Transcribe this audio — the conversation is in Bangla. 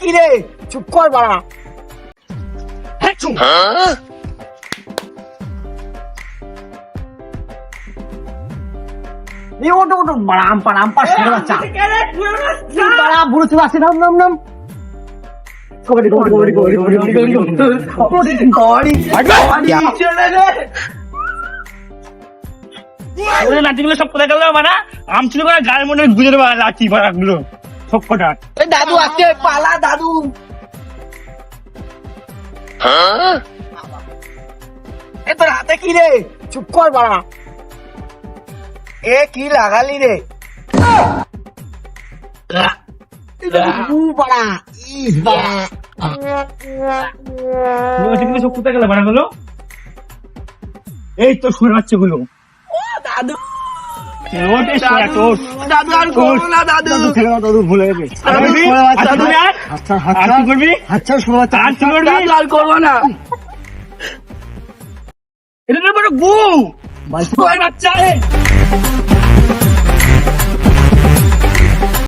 কি রে? চুপ কর বাড়া। এই ওটো ওটো বাড়া আম্পা শুনে বাচ্চা। বাড়া বুড়ো ছিল আছে নাম। কবাডি চলে রে। ওরে লাঠিগুলো সব কোথায় গেল মানে আম ছিল করে গায়ের মধ্যে গুজে দেবো লাঠি ভাড়াগুলো সব কটা। এই দাদু আছে পালা দাদু। এ তোর হাতে কি রে? চুপ কর বাড়া। এ কি লাগালি রে? বাড়া ইস বাড়া। লাঠিগুলো সব কোথায় গেল ভাড়াগুলো? এই তো শুনে বাচ্চা গুলো দাদু দাদু আর করো না দাদু। দাদু ভুলে গেছে করবি আচ্ছা শোনো দাদু আর করবো না। এটা তো বড় গু বাচ্চা